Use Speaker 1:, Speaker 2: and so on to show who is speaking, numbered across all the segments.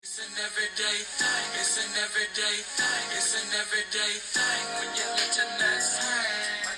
Speaker 1: It's an everyday thing, it's an everyday thing, it's an everyday thing when you let your nuts hang.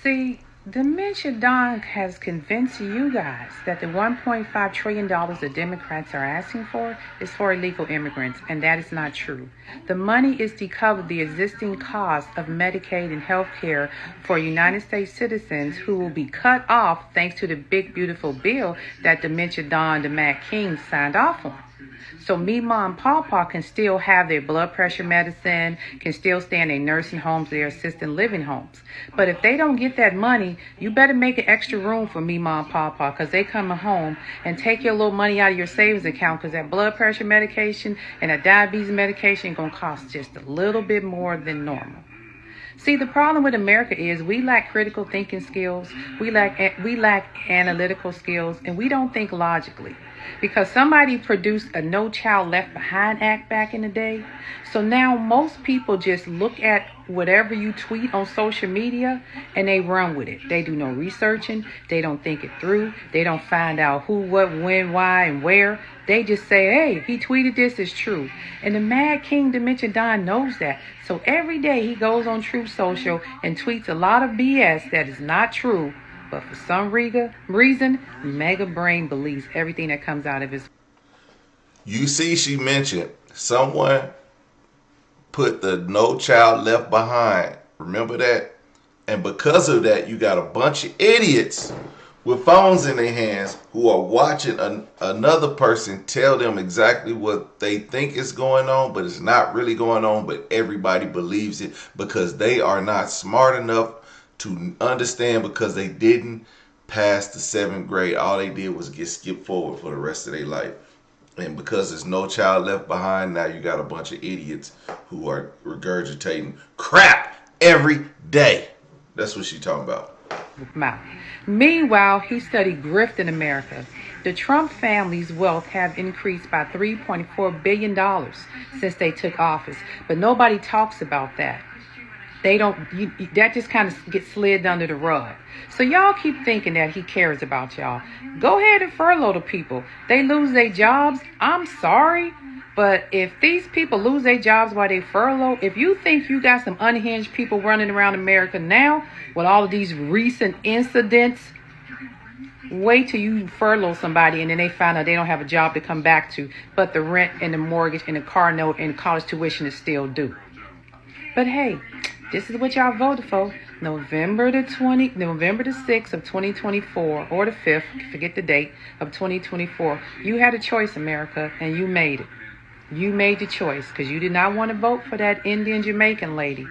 Speaker 2: See, Dementia Don has convinced you guys that the $1.5 trillion the Democrats are asking for is for illegal immigrants, and that is not true. The money is to cover the existing cost of Medicaid and health care for United States citizens who will be cut off thanks to the big, beautiful bill that Dementia Don, the Mad King, signed off on. So me, mom, papa can still have their blood pressure medicine, can still stay in their nursing homes, their assisted living homes. But if they don't get that money, you better make an extra room for me, mom, papa, because they coming home and take your little money out of your savings account, because that blood pressure medication and that diabetes medication going to cost just a little bit more than normal. See, the problem with America is we lack critical thinking skills, we lack analytical skills, and we don't think logically. Because somebody produced a No Child Left Behind Act back in the day. So now most people just look at whatever you tweet on social media and they run with it. They do no researching. They don't think it through. They don't find out who, what, when, why, and where. They just say, hey, he tweeted this, is true. And the Mad King Dementia Don knows that. So every day he goes on Truth Social and tweets a lot of BS that is not true. But for some reason, Mega Brain believes everything that comes out of his.
Speaker 3: You see, she mentioned someone put the No Child Left Behind. Remember that? And because of that, you got a bunch of idiots with phones in their hands who are watching another person tell them exactly what they think is going on, but it's not really going on, but everybody believes it because they are not smart enough to understand, because they didn't pass the 7th grade. All they did was get skipped forward for the rest of their life. And because there's no child left behind, now you got a bunch of idiots who are regurgitating crap every day. That's what she's talking about.
Speaker 2: Meanwhile, he studied grift in America. The Trump family's wealth have increased by $3.4 billion since they took office, but nobody talks about that. They don't, that just kind of gets slid under the rug. So y'all keep thinking that he cares about y'all. Go ahead and furlough the people. They lose their jobs. I'm sorry, but if these people lose their jobs while they furlough, if you think you got some unhinged people running around America now with all of these recent incidents, wait till you furlough somebody and then they find out they don't have a job to come back to, but the rent and the mortgage and the car note and college tuition is still due. But hey, this is what y'all voted for. November the 6th of 2024, or the 5th, forget the date, of 2024. You had a choice, America, and you made it. You made the choice because you did not want to vote for that Indian Jamaican lady.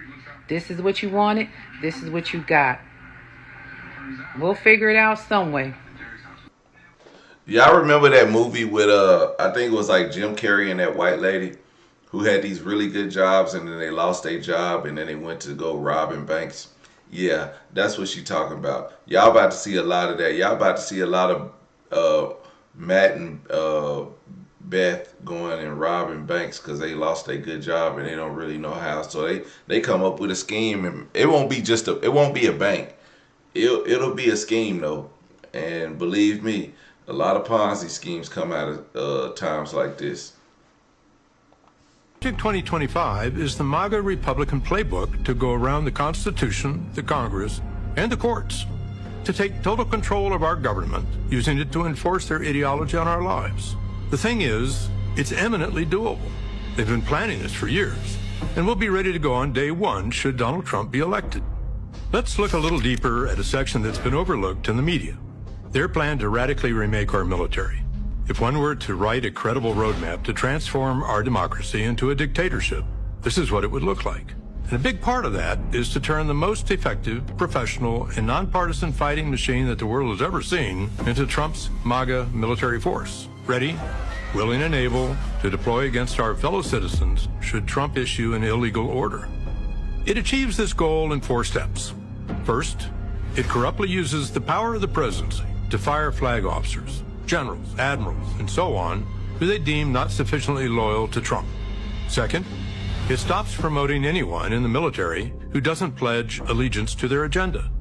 Speaker 2: This is what you wanted. This is what you got. We'll figure it out some way.
Speaker 3: Y'all remember that movie with, I think it was like Jim Carrey and that white lady who had these really good jobs and then they lost their job and then they went to go robbing banks? Yeah, that's what she talking about. Y'all about to see a lot of that. Y'all about to see a lot of Matt and Beth going and robbing banks because they lost their good job and they don't really know how. So they come up with a scheme, and it won't be a bank. It'll be a scheme though. And believe me, a lot of Ponzi schemes come out of times like this.
Speaker 4: Project 2025 is the MAGA Republican playbook to go around the Constitution, the Congress, and the courts to take total control of our government, using it to enforce their ideology on our lives. The thing is, it's eminently doable. They've been planning this for years, and we'll be ready to go on day one should Donald Trump be elected. Let's look a little deeper at a section that's been overlooked in the media. Their plan to radically remake our military. If one were to write a credible roadmap to transform our democracy into a dictatorship, this is what it would look like. And a big part of that is to turn the most effective, professional, and nonpartisan fighting machine that the world has ever seen into Trump's MAGA military force, ready, willing, and able to deploy against our fellow citizens should Trump issue an illegal order. It achieves this goal in 4 steps. First, it corruptly uses the power of the presidency to fire flag officers, generals, admirals, and so on, who they deem not sufficiently loyal to Trump. Second, it stops promoting anyone in the military who doesn't pledge allegiance to their agenda.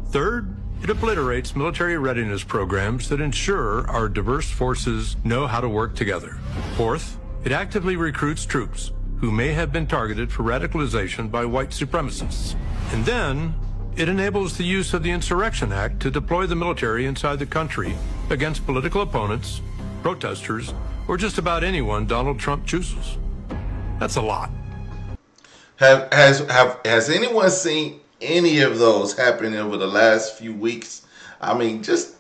Speaker 4: Third, It obliterates military readiness programs that ensure our diverse forces know how to work together. Fourth, it actively recruits troops who may have been targeted for radicalization by white supremacists. And then, it enables the use of the Insurrection Act to deploy the military inside the country against political opponents, protesters, or just about anyone Donald Trump chooses. That's a lot.
Speaker 3: Has anyone seen any of those happen over the last few weeks? I mean, just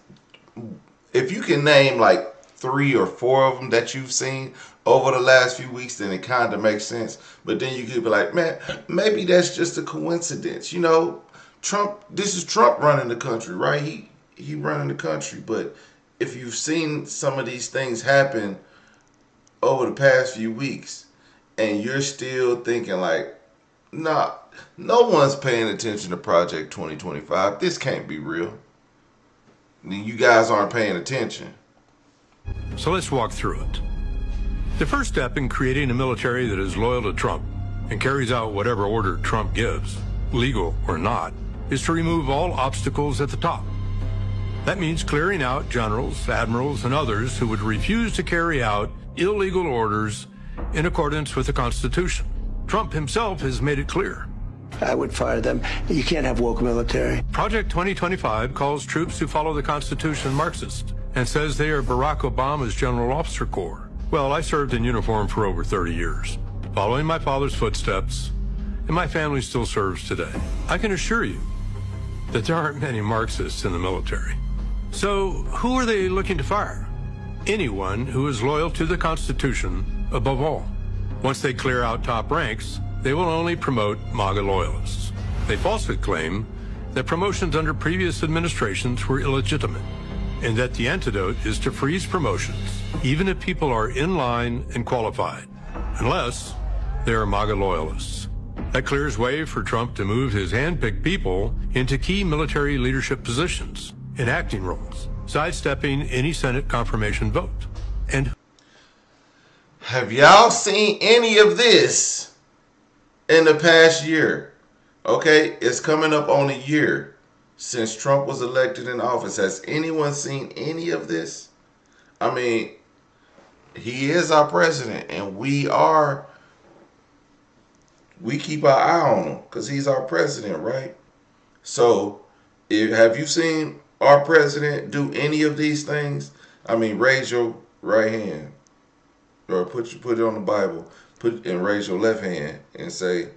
Speaker 3: if you can name like 3 or 4 of them that you've seen over the last few weeks, then it kind of makes sense. But then you could be like, man, maybe that's just a coincidence. You know, Trump, this is Trump running the country, right? He running the country. But if you've seen some of these things happen over the past few weeks and you're still thinking like, nah, no one's paying attention to Project 2025. This can't be real. You guys aren't paying attention.
Speaker 4: So let's walk through it. The first step in creating a military that is loyal to Trump and carries out whatever order Trump gives, legal or not, is to remove all obstacles at the top. That means clearing out generals, admirals, and others who would refuse to carry out illegal orders in accordance with the Constitution. Trump himself has made it clear.
Speaker 5: I would fire them. You can't have woke military.
Speaker 4: Project 2025 calls troops who follow the Constitution Marxist and says they are Barack Obama's General Officer Corps. Well, I served in uniform for over 30 years, following my father's footsteps, and my family still serves today. I can assure you that there aren't many Marxists in the military. So who are they looking to fire? Anyone who is loyal to the Constitution above all. Once they clear out top ranks, they will only promote MAGA loyalists. They falsely claim that promotions under previous administrations were illegitimate, and that the antidote is to freeze promotions, even if people are in line and qualified, unless they are MAGA loyalists. That clears way for Trump to move his hand-picked people into key military leadership positions in acting roles, sidestepping any Senate confirmation vote. And
Speaker 3: have y'all seen any of this in the past year? Okay, it's coming up on a year since Trump was elected in office. Has anyone seen any of this? I mean, he is our president, and we keep our eye on him because he's our president, right? So, have you seen our president do any of these things? I mean, raise your right hand, or put it on the Bible, and raise your left hand and say,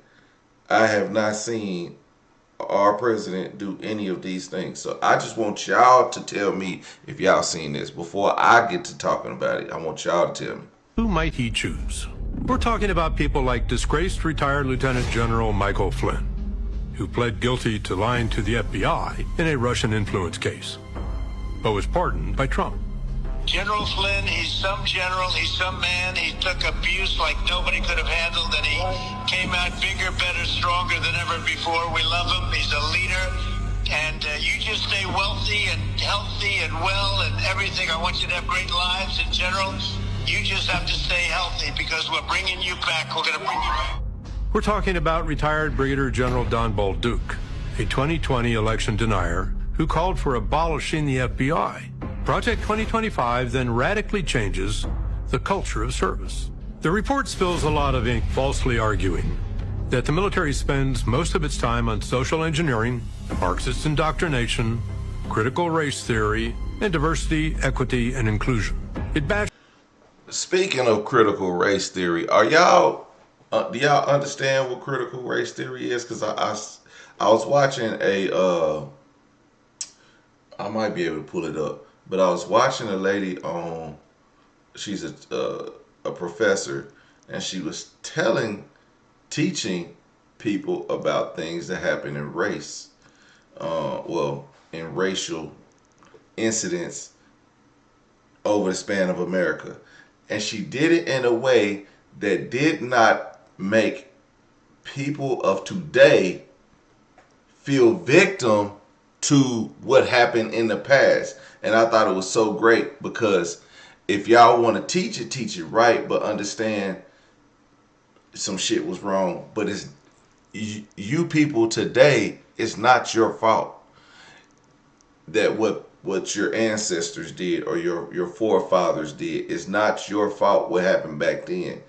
Speaker 3: I have not seen our president do any of these things. So I just want y'all to tell me if y'all seen this. Before I get to talking about it, I want y'all to tell me.
Speaker 4: who might he choose? We're talking about people like disgraced retired Lieutenant General Michael Flynn, who pled guilty to lying to the FBI in a Russian influence case, but was pardoned by Trump.
Speaker 6: General Flynn, he's some general, he's some man. He took abuse like nobody could have handled, and he came out bigger, better, stronger than ever before. We love him. He's a leader. And you just stay wealthy and healthy and well and everything. I want you to have great lives in general. You just have to stay healthy because we're bringing you back. We're going to bring you back.
Speaker 4: We're talking about retired Brigadier General Don Bolduc, a 2020 election denier who called for abolishing the FBI. Project 2025 then radically changes the culture of service. The report spills a lot of ink falsely arguing that the military spends most of its time on social engineering, Marxist indoctrination, critical race theory, and diversity, equity, and inclusion. It bashes.
Speaker 3: Speaking of critical race theory, are y'all do y'all understand what critical race theory is? Because I was watching I might be able to pull it up, but I was watching a lady on, she's a professor, and she was teaching people about things that happen in race, in racial incidents over the span of America. And she did it in a way that did not make people of today feel victim to what happened in the past. And I thought it was so great, because if y'all want to teach it right, but understand some shit was wrong. But it's you people today, it's not your fault. that what your ancestors did or your forefathers did is not your fault what happened back then.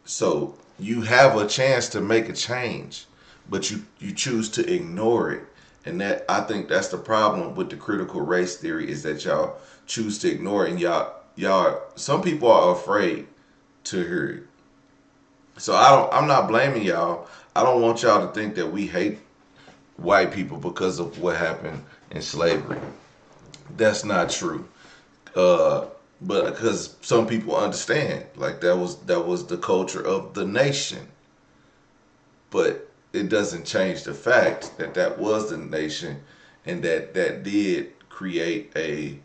Speaker 3: So you have a chance to make a change, but you choose to ignore it. And that, I think that's the problem with the critical race theory, is that y'all choose to ignore it, and y'all some people are afraid to hear it. So I'm not blaming y'all. I don't want y'all to think that we hate white people because of what happened in slavery. That's not true. But because some people understand, like that was the culture of the nation. But it doesn't change the fact that that was the nation, and that did create a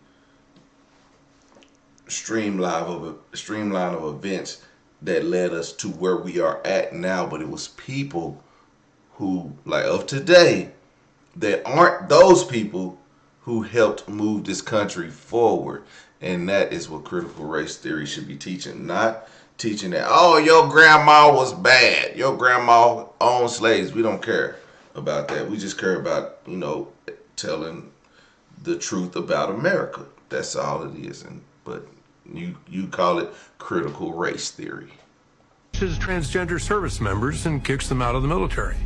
Speaker 3: streamline of events that led us to where we are at now. But it was people who, like of today, that aren't those people who helped move this country forward. And that is what critical race theory should be teaching. Not teaching that, oh, your grandma was bad, your grandma owned slaves. We don't care about that. We just care about, telling the truth about America. That's all it is. But you call it critical race theory.
Speaker 4: Transgender service members and kicks them out of the military.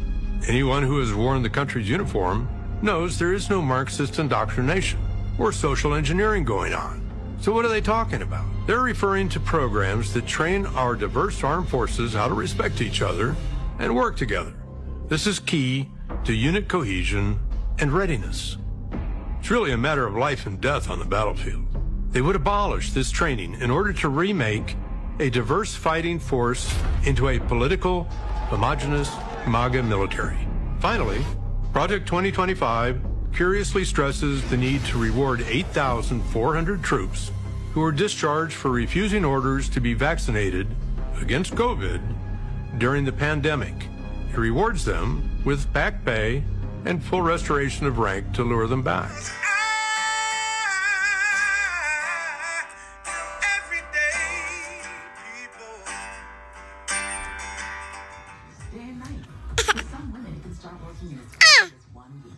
Speaker 4: Anyone who has worn the country's uniform knows there is no Marxist indoctrination or social engineering going on. So what are they talking about? They're referring to programs that train our diverse armed forces how to respect each other and work together. This is key to unit cohesion and readiness. It's really a matter of life and death on the battlefield. They would abolish this training in order to remake a diverse fighting force into a political, homogenous MAGA military. Finally, Project 2025 curiously stresses the need to reward 8,400 troops who were discharged for refusing orders to be vaccinated against COVID during the pandemic. It rewards them with back pay and full restoration of rank to lure them back.
Speaker 7: Day and night. For some women, it can start working in as quick as 1 week.